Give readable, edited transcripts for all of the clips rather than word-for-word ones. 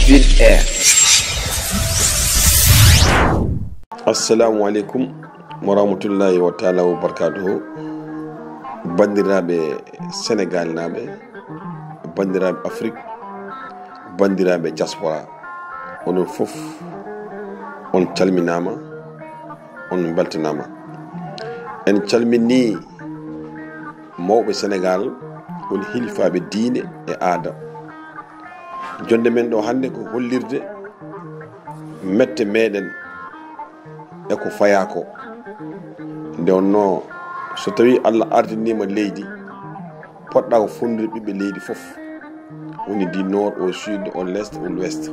Sud Air. Assalamu alaikum warahmatullahi wa ta'ala wa barakatuhu. Bandiraɓe Sénégal naɓe, bandiraɓe Afrique, bandiraɓe diaspora, onon fof on calminama, on beltanama. En calmini mawɓe Sénégal, woni hilifaɓe diine e aada. Jonde men ɗo hande ko hollirde mette meɗen e ko fayako. Nde wonno so tawi Allah ardinima leydi, poɗɗa ko fondude ɓiɓɓe leydi fof, woni du nord au sud au l'est au l'ouest.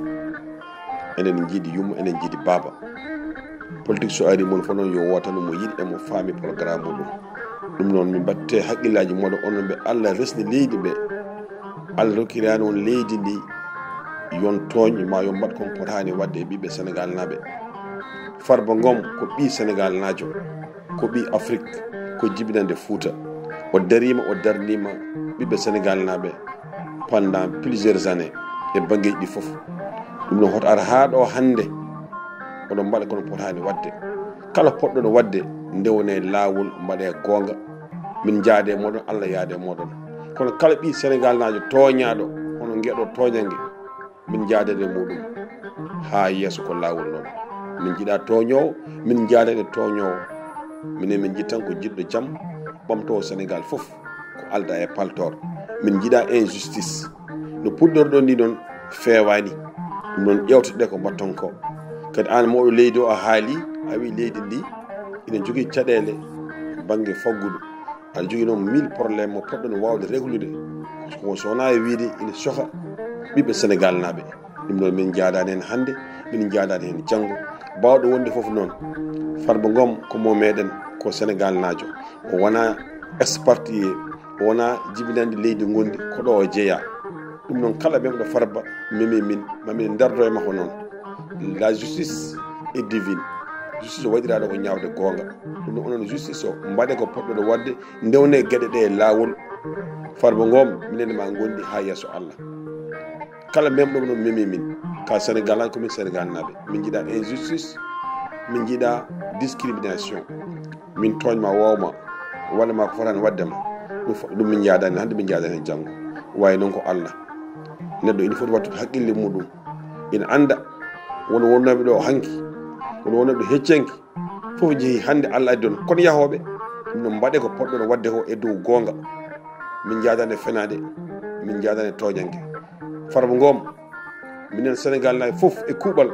Enen jiiɗi yumma, enen jiiɗi baaba. Politique so ari mon fof noon yo wotano mo yiɗi emo faami programme muɗum. Ɗum noon min batte haqqillaji moɗon onon ɓe Allah resni leydi ɓe, Allah rokkirani on leydi ndi yon tooñ ma yo mbaɗ kon potani wadde e ɓiɓɓe Sénégal naɓe. Farba Ngom ko ɓi Sénégal najo, ko ɓi Afrique, ko jibinande Fouta. O darima o darnima ɓiɓɓe Sénégal naɓe pendant plusieurs années e bangueji ɗi fof. Ɗum noon hoto ara ha ɗo hande oɗon mbaɗa kono potani wadde. Kala poɗɗoɗo wadde ndewone lawol mbaɗe gonga, min jaade e moɗon, Allah yaade e moɗon. Kono kala ɓi Sénégal najo toñaɗo hono gueɗo toñangue, min jaadede muɗum ha yeeso ko lawol noon. Min jiiɗa toñowo, min jaadede toñowo. Minen min jiitan ko jiɗɗo jaam ɓamtowo Sénégal fof ko alda e paltor. Min jiiɗa injustice no puɗɗorɗo ndi noon fewani. Ɗum noon ƴewtoɗe ko mbatton ko. Kadi an mawɗo leydi o a haali, a wi leydi ndi ina jogui caɗele banggue faggudu. aɗa jogui noon 1000 probléme mo poɗɗo wawde réglude ko sowona e wiide ina soha ɓiɓɓe Sénégal naɓe. Ɗum noon min jaadani hen hande, min jaadani hen janggo. Bawɗo wonde foof noon, Farba Ngom ko mo meɗen, ko Sénégal najo. O wona expatrié, o wona jibinande leydi gondi, ko ɗo o jeeya. Ɗum noon kala memɗo Farba memi min, mamin dardo e makko noon. La justice est divine. Justice o waɗiraɗo ko ñawde gonga. Ɗum noon onon justice o mbaɗe ko poɗɗoɗo wadde, ndewne gueɗe ɗe e lawol. Farba Ngom minen ma gondi ha yeeso Allah. Kala memɗo noon memi min, ka Sénégal an komin Sénégal naɓe. Min jiiɗa injustice, min jiiɗa discrimination. Min toñma wowma, waɗama ko fotani waddema. Ɗum min jaadani hande, min jaadani hen janggo. Wawi noon ko Allah. Neɗɗo ina foti wattude haqqille muɗum. Ina anda wono wonnoɓe ɗo hanki, wono wonnoɓe ɗo heccenki, fof jeehi hande Allah addi on kono yahoɓe. Ɗum noon mbaɗe ko poɗɗo wadde ko e dow gonga. Min jaadani fenade, min jaadani toñangue. Farba Ngom minen Sénégal naɓe fof e kuuɓal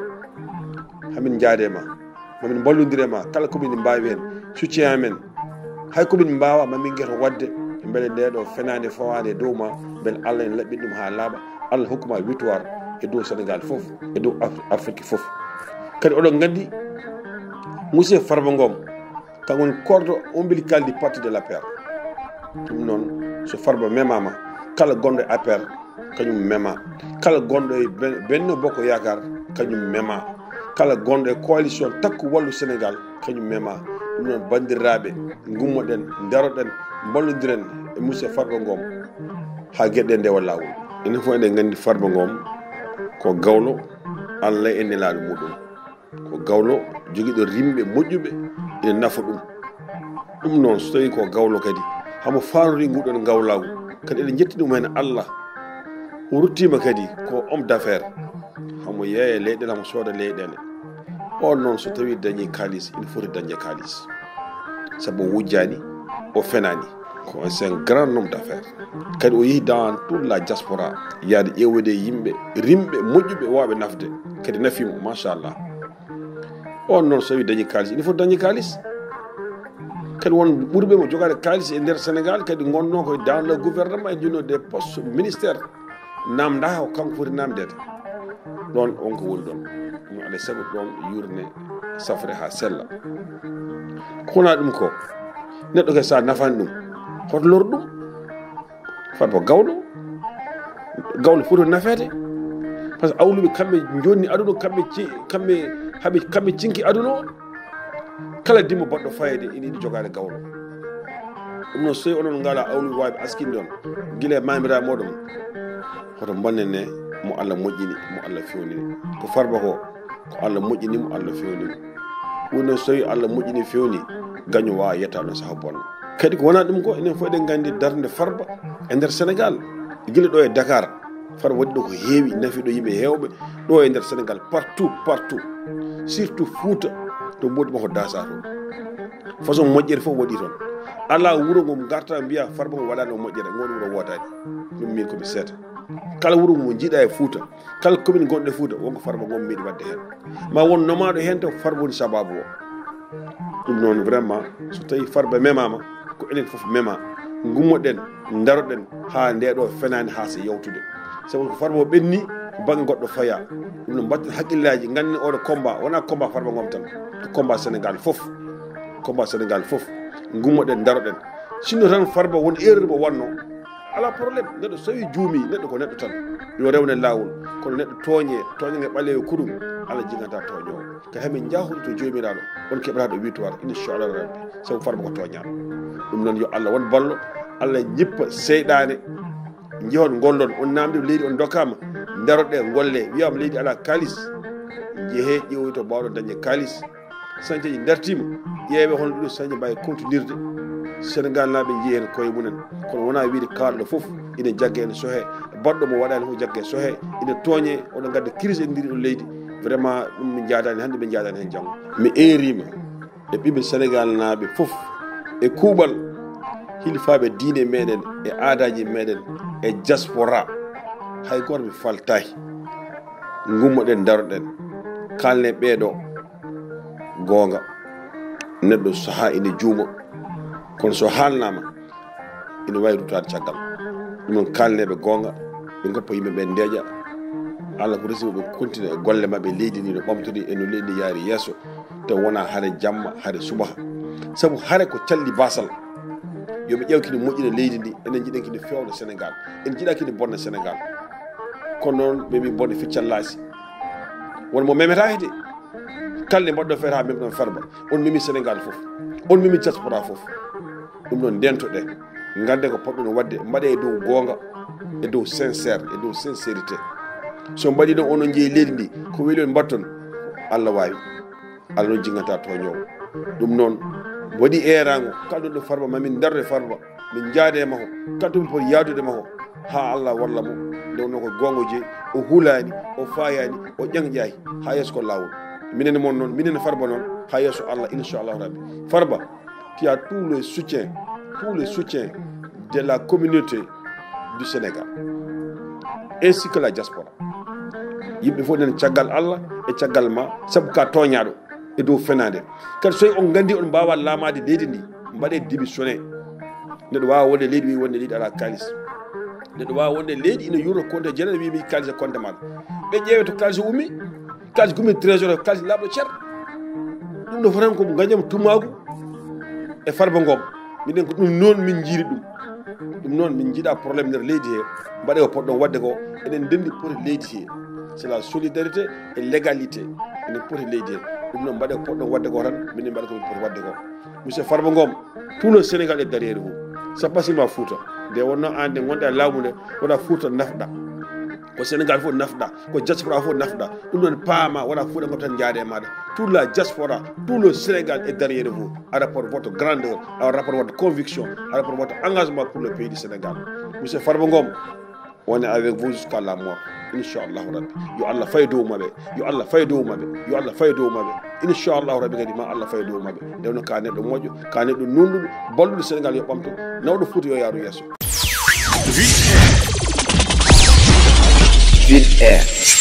hamin jaadema, mamin ballodirema kala komin mbawi hen, soutien amen. Hay komin mbawa mamin gueto wadde beele ndeɗo fenade fawade e dow ma, beele Allah en laɓɓin ɗum ha laaɓa. Allah hokkuma victoire e dow Sénégal fof, e dow Afrique fof. Kadi oɗon gandi monsieur Farba Ngom kan woni cordon ombilical du parti de l'APR. Ɗum noon so Farba memama, kala gonɗo e APR kañum mema, kala gonɗo e Benno Bokk Yakar kañum mema, kala gonɗo e coalition Takku Wallu Sénégal kañum mema. Ɗum noon bandiraɓe gummoɗen, daroɗen, ballodiren e monsieur Farba Ngom ha gueɗe ndewa lawol. Enen fof eɗen gandi Farba Ngom ko gawlo Allah e nelaɗo muɗum, ko gawlo joguiɗo rimɓe moƴƴuɓe ina nafa ɗum. Ɗum noon so tawi ko gawlo kadi hamo fanori nguɗon gawlagu, kadi eɗen jetti ɗum hen Allah. O ruttima kadi ko homme d'affaires, hamo yeeya leyɗele, hamo sooda leyɗele. On noon so tawi dañi kalis, ina foti dañde kalis, saabu o wujjani, o fenani. C'est un grand homme d'affaires. Kadi o yeehi dans toute la diaspora, yaade ƴewwede yimɓe rimɓe moƴƴuɓe wawɓe nafde, kadi nafimo machallah. On noon so tawi dañi kalis, ina foti dañde kalis. Kadi won ɓurɓe mo jogade kalis e nder Sénégal, kadi gonno koye dans le gouvernement e junno des postes ministère namda ko kanko foti namdede. Ɗon on ko woni ɗon. Ɗum alay saago ɗon yurne safre ha sella. Kona ɗum ko neɗɗo ke sa nafani ɗum hoto lor ɗum. Farba gawɗo foti nafede, par ce que awluɓe kamɓe jonni aduna, kamɓe cinki aduna o. Kala dimmo baɗɗo fayede ina yiɗi jogade gawlo. Ɗum noon so tawi onon ngala awluɓe wawɓe askinde on guila e mamiraɓe moɗon, hoto bonnene mo Allah moƴƴini mo Allah fewnini ko Farba ko Allah moƴƴini mo Allah fewnini wonno so tawi Allah moƴƴini fewni gaño wawa yetta ɗon saaha bonna kadi ko wona ɗum ko enen fof eɗen gandi darde Farba e nder Sénégal guila ɗo e Dakar Farba waɗi ɗo ko heewi nafi ɗo yimɓe hewɓe ɗo e nder Sénégal partout surtout Fouta to mboɗi mako dasa to façon moƴƴere fof waɗi toon ala wuro ngo garta mbiya Farba ngo waɗano moƴƴere ngoɗo wuro wotani ɗum min komi seeta kala wuro mo jiiɗa e Fouta kala commune gonɗo e Fouta wonko Farba ngo meeɗi wadde hen ma won nomaɗo hen to Farba woni sababu o ɗum noon vraiment so tawi Farba memama ko enen foof mema gummoɗen daroɗen ha ndeɗo fenani ha so yawtude sabu ko Farba o ɓenni banggue goɗɗo faya ɗum no mbatten haqqillaji ganden oɗo combat wona combat Farba ngom tan ko combat Sénégal foof gummoɗen daroɗen sinno tan Farba won erreur mo wanno ala probléme neɗɗo so tawi juumi neɗɗo ko neɗɗo tan yo rewne lawol kono neɗɗo tooñe ɓalewe kuɗum Allah jiganta toñowo ka hemin jahude to jomiraɗo on keɓataɗo victoire inchallah rabbi sabu Farba ko toñaɗo ɗum noon yo Allah won ballo Allah ñippa seyɗane jehon gollon on namde leydi on dokkama daroɗe golle wiyama leydi ala kalis jeehe ƴeewoy to mbawɗon dañde kalis sañceji dartima ƴeewe hono ɗiɗo sañje mbawi continuirde Sénégal naaɓe jeeyi hen koye mumen kono wona wiide kalɗo foof ina jagge ene sohe baɗɗo mo waɗani fof jagge sohe ina tooñe oɗon gadda crise e ndiri ɗo leydi vraiment ɗum min jadani hannde min jadani hen janggo mi erima e ɓiɓe Sénégal naaɓe foof e kuuɓal hilfaɓe diine meɗen e aadaji meɗen e diaspora hay goto mi faltayi gummoɗen daroɗen kalne ɓeeɗo gonga neɗɗo saaha ine juuma kono so haalnama ina wawi rutade caggal ɗum noon kalneɓe gonga ɓe goppa yimɓeɓe ndeeƴa Allah ko resiɓe ɓe continue e golle mabɓe leydi ndi no ɓamtori e no leydi ndi yaari yesso taw wona haare jamma haare subaha saabu haare ko calli basal yoɓe ƴeew kini moƴƴina leydi ndi enen jiiɗen kini fewde Sénégal en jiiɗa kini bonne Sénégal kono noon ɓe mbi bonne ficcallasi wonmo memeta hede kalde mbaɗɗo feere ha memɗon Farba on memi Sénégal foof on memi diaspora foof ɗum noon ndentoɗe gande ko poɗɗon wadde mbaɗe e dow gonga e dow sincére e dow sincérité so mbaɗi ɗon onon jeeyi leydi ndi ko weeli on mbatton Allah wawi Allah noon jingata toñowo ɗum noon waɗi erago kalɗon ɗo Farba mamin darde Farba min jaade maho kaltomin poti yaadude maho ha Allah walla mo nde wonno ko gongo jeeyi o hulani o fayani o ƴangƴayi ha yesso ko lawol minen mon noon minen Farba noon ha yesso Allah inchallah rabbi Farba qui a tout le soutien de la communauté du Sénégal ainsi que la diaspora yimɓe fof nen caggal Allah e caggal ma saabu ka toñaɗo e dow fenade kadi so on gandi on mbawa laamade leydi ndi mbaɗe démissionné neɗɗo wawa wonde leydi wi wonde leydi ala kalis neɗɗo wawa wonde leydi ina yuro compte jeɗen wimi kalis e compte maɗa ɓe ƴeewe to kalis ummi kalis gummi trésor kalis laaɓɗo ceer ɗum ɗo fotan ko gañam tumagu e Farba ngom minen ko ɗum noon min jiiri ɗum noon min jiiɗa probléme nder leydi he mbaɗe ko poɗɗon wadde ko eɗen dendi poti leydi he c'est la solidarité et l'égalité enen poti leydi he ɗum noon mbaɗe ko poɗɗon wadde ko tan minen mbaɗe komin poti wadde ko monsieur Farba ngom tout le Sénégal est derrière vous sa pasima Fouta nde wonno an nde gonɗa e lawmu nde wona Fouta nafɗa ko Sénégal fof nafɗa ko diaspora fof nafɗa ɗum noon paama wona Fouta ngom tan jaade e maɗa toute la diaspora tout le Sénégal est derrière vous à rapport votre grandeur à rapport votre conviction à rapport votre engagement pour le pays du Sénégal monsieur Farba Ngom on est avec vous jusqu'à la mort inchallah rabbi yo Allah faye dow maɓe yo Allah faye dow maɓe inchallah rabbi kadi ma Allah faye dow maɓe ndewno ka neɗɗo moƴƴo ka neɗɗo nunɗuɗo balluɗo Sénégal yo ɓamto nawɗo Fouta yo yaaru yesso. Ville Air.